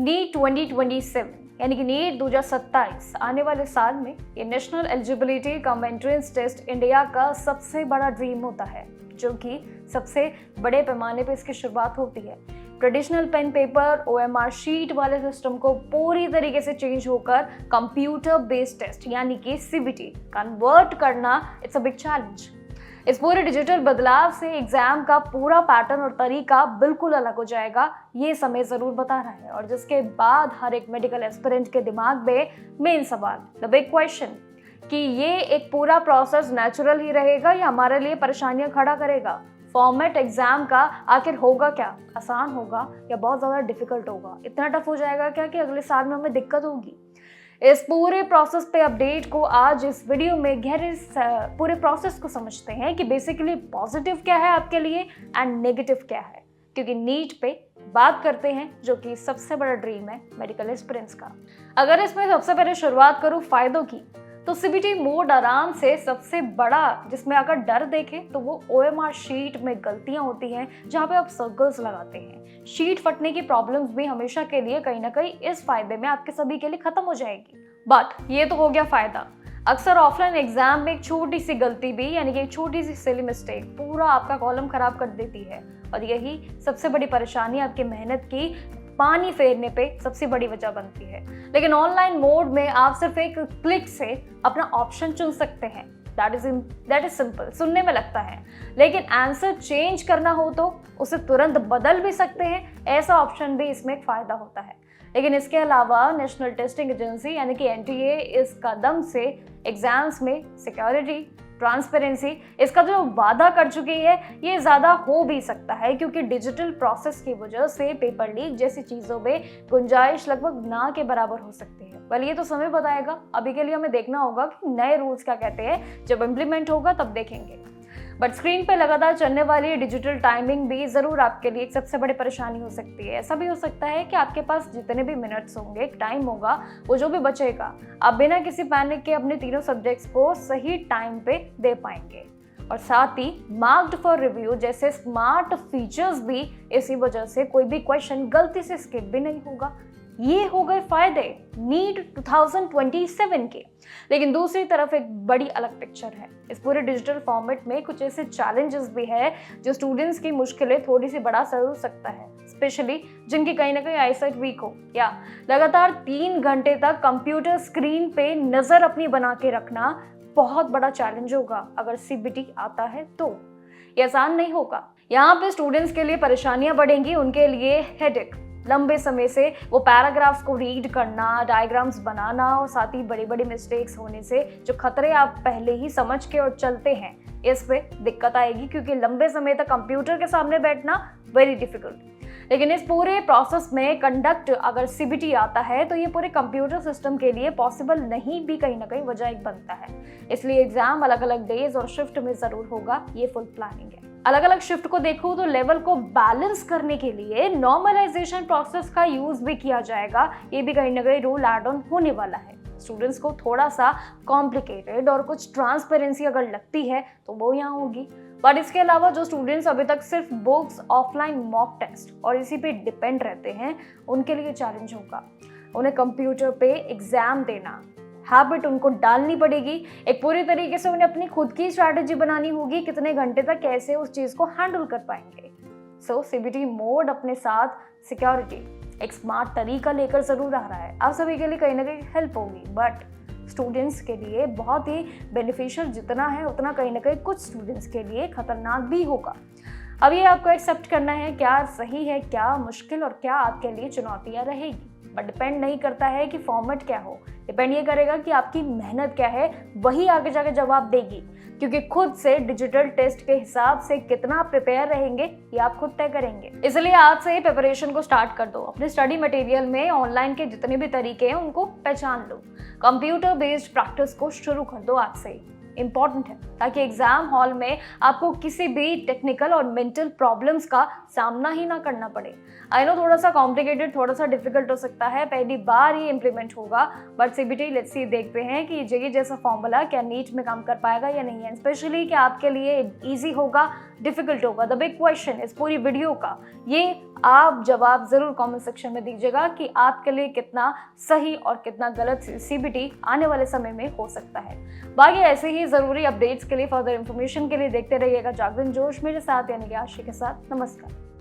NEET 2027 यानी कि NEET 2027 आने वाले साल में ये national eligibility cum entrance test India का सबसे बड़ा ड्रीम होता है, जो कि सबसे बड़े पैमाने पे इसकी शुरुआत होती है। Traditional pen paper OMR sheet वाले सिस्टम को पूरी तरीके से चेंज होकर कंप्यूटर बेस्ड टेस्ट यानी कि CBT कन्वर्ट करना इट्स अ बिग चैलेंज। इस पूरे डिजिटल बदलाव से एग्जाम का पूरा पैटर्न और तरीका बिल्कुल अलग हो जाएगा, ये समय जरूर बता रहा है। और जिसके बाद हर एक मेडिकल एस्पिरेंट के दिमाग में मेन सवाल, द बिग क्वेश्चन, कि ये एक पूरा प्रोसेस नेचुरल ही रहेगा या हमारे लिए परेशानियां खड़ा करेगा। फॉर्मेट एग्जाम का आखिर होगा क्या, आसान होगा या बहुत ज़्यादा डिफिकल्ट होगा, इतना टफ हो जाएगा क्या कि अगले साल में हमें दिक्कत होगी। इस पूरे प्रोसेस पे अपडेट को आज इस वीडियो में गहरे पूरे प्रोसेस को समझते हैं कि बेसिकली पॉजिटिव क्या है आपके लिए एंड नेगेटिव क्या है, क्योंकि नीट पे बात करते हैं जो कि सबसे बड़ा ड्रीम है मेडिकल एस्पिरेंट्स का। अगर इसमें सबसे पहले शुरुआत करूँ फायदों की, तो CBT मोड आराम से सबसे बड़ा, जिसमें अगर डर देखें तो वो OMR शीट में गलतियां होती हैं जहां पे आप सर्कल्स लगाते हैं। शीट फटने की प्रॉब्लम्स भी हमेशा के लिए कहीं ना कहीं इस फायदे में आपके सभी के लिए खत्म हो जाएगी। बट ये तो हो गया फायदा। अक्सर ऑफलाइन एग्जाम में एक छोटी सी गलती भी यानी कि एक छोटी सी सिली मिस्टेक पूरा आपका कॉलम खराब कर देती है, और यही सबसे बड़ी परेशानी आपकी मेहनत की पानी फेरने पे सबसे बड़ी वजह बनती है। लेकिन ऑनलाइन मोड में आप सिर्फ एक क्लिक से अपना ऑप्शन चुन सकते हैं। दैट इज सिंपल, सुनने में लगता है, लेकिन आंसर चेंज करना हो तो उसे तुरंत बदल भी सकते हैं। ऐसा ऑप्शन भी इसमें एक फायदा होता है। लेकिन इसके अलावा नेशनल टेस्टिंग एजेंसी यानी कि NTA इस कदम से एग्जाम्स में सिक्योरिटी, ट्रांसपेरेंसी, इसका जो वादा कर चुकी है, ये ज़्यादा हो भी सकता है, क्योंकि डिजिटल प्रोसेस की वजह से पेपर लीक जैसी चीज़ों में गुंजाइश लगभग ना के बराबर हो सकती है। वेल, ये तो समय बताएगा। अभी के लिए हमें देखना होगा कि नए रूल्स क्या कहते हैं। जब इम्प्लीमेंट होगा तब देखेंगे। बट स्क्रीन पे लगातार चलने वाली डिजिटल टाइमिंग भी ज़रूर आपके लिए एक सबसे बड़ी परेशानी हो सकती है। ऐसा भी हो सकता है कि आपके पास जितने भी मिनट्स होंगे, टाइम होगा, वो जो भी बचेगा, आप बिना किसी पैनिक के अपने तीनों सब्जेक्ट्स को सही टाइम पे दे पाएंगे। और साथ ही मार्क्ड फॉर रिव्यू जैसे स्मार्ट फीचर्स भी इसी वजह से कोई भी क्वेश्चन गलती से स्किप भी नहीं होगा। ये हो गए फायदे नीट 2027 के। लेकिन दूसरी तरफ एक बड़ी अलग पिक्चर है। इस पूरे डिजिटल फॉर्मेट में कुछ ऐसे चैलेंजेस भी है जो स्टूडेंट्स की मुश्किलें थोड़ी सी बढ़ा जरूर सकता है, स्पेशली जिनकी कहीं ना कहीं आईसाइट वीक हो, या लगातार 3 घंटे तक कंप्यूटर स्क्रीन पे नजर अपनी बना के रखना बहुत बड़ा चैलेंज होगा। अगर CBT आता है तो ये आसान नहीं होगा। यहाँ पे स्टूडेंट्स के लिए परेशानियां बढ़ेंगी, उनके लिए हेडेक, लंबे समय से वो पैराग्राफ्स को रीड करना, डायग्राम्स बनाना, और साथ ही बड़ी बड़ी मिस्टेक्स होने से जो खतरे आप पहले ही समझ के और चलते हैं, इस पे दिक्कत आएगी, क्योंकि लंबे समय तक कंप्यूटर के सामने बैठना वेरी डिफिकल्ट। लेकिन इस पूरे प्रोसेस में कंडक्ट अगर CBT आता है तो ये पूरे कंप्यूटर सिस्टम के लिए पॉसिबल नहीं भी कहीं ना कहीं वजह एक बनता है। इसलिए एग्जाम अलग अलग डेज और शिफ्ट में जरूर होगा, ये फुल प्लानिंग है। अलग अलग शिफ्ट को देखो तो लेवल को बैलेंस करने के लिए नॉर्मलाइजेशन प्रोसेस का यूज भी किया जाएगा। ये भी कहीं ना कहीं रूल एड ऑन होने वाला है। स्टूडेंट्स को थोड़ा सा कॉम्प्लिकेटेड और कुछ ट्रांसपेरेंसी अगर लगती है तो वो यहाँ होगी। बट इसके अलावा जो स्टूडेंट्स अभी तक सिर्फ बुक्स, ऑफलाइन मॉक टेस्ट और इसी पे डिपेंड रहते हैं, उनके लिए चैलेंज होगा। उन्हें कंप्यूटर पे एग्जाम देना हैबिट उनको डालनी पड़ेगी। एक पूरी तरीके से उन्हें अपनी खुद की स्ट्रैटेजी बनानी होगी, कितने घंटे तक कैसे उस चीज को हैंडल कर पाएंगे। सो CBT मोड अपने साथ सिक्योरिटी, एक स्मार्ट तरीका लेकर जरूर आ रहा है। आप सभी के लिए कहीं ना कहीं हेल्प होगी, बट स्टूडेंट्स के लिए बहुत ही बेनिफिशियल जितना है उतना कहीं ना कहीं कुछ स्टूडेंट्स के लिए खतरनाक भी होगा। अब ये आपको एक्सेप्ट करना है, क्या सही है, क्या मुश्किल और क्या आपके लिए चुनौतियां रहेगी। बट डिपेंड नहीं करता है कि फॉर्मेट क्या हो, डिपेंड ये करेगा कि आपकी मेहनत क्या है, वही आगे जाके जवाब देगी। क्योंकि खुद से डिजिटल टेस्ट के हिसाब से कितना प्रिपेयर रहेंगे ये आप खुद तय करेंगे। इसलिए आज से ही प्रिपरेशन को स्टार्ट कर दो। अपने स्टडी मटेरियल में ऑनलाइन के जितने भी तरीके हैं उनको पहचान लो। कंप्यूटर बेस्ड प्रैक्टिस को शुरू कर दो आज से ही, इंपॉर्टेंट है। ताकि एग्जाम हॉल में आपको किसी भी टेक्निकल और मेंटल प्रॉब्लम्स का सामना ही ना करना पड़े। आई नो थोड़ा सा कॉम्प्लिकेटेड, थोड़ा सा डिफिकल्ट हो सकता है, पहली बार ये इंप्लीमेंट होगा, बट सीबीटी लेट्स सी देखते हैं कि जेईई जैसा फॉर्मूला क्या नीट में काम कर पाएगा या नहीं है, स्पेशली कि आपके लिए इजी होगा, डिफिकल्ट होगा। द बिग क्वेश्चन इस पूरी वीडियो का, ये आप जवाब जरूर कमेंट सेक्शन में दीजिएगा कि आपके लिए कितना सही और कितना गलत सीबीटी आने वाले समय में हो सकता है। बाकी ऐसे ही जरूरी अपडेट्स के लिए, फर्दर इंफॉर्मेशन के लिए देखते रहिएगा जागरण जोश मेरे साथ यानी कि आशी के साथ। नमस्कार।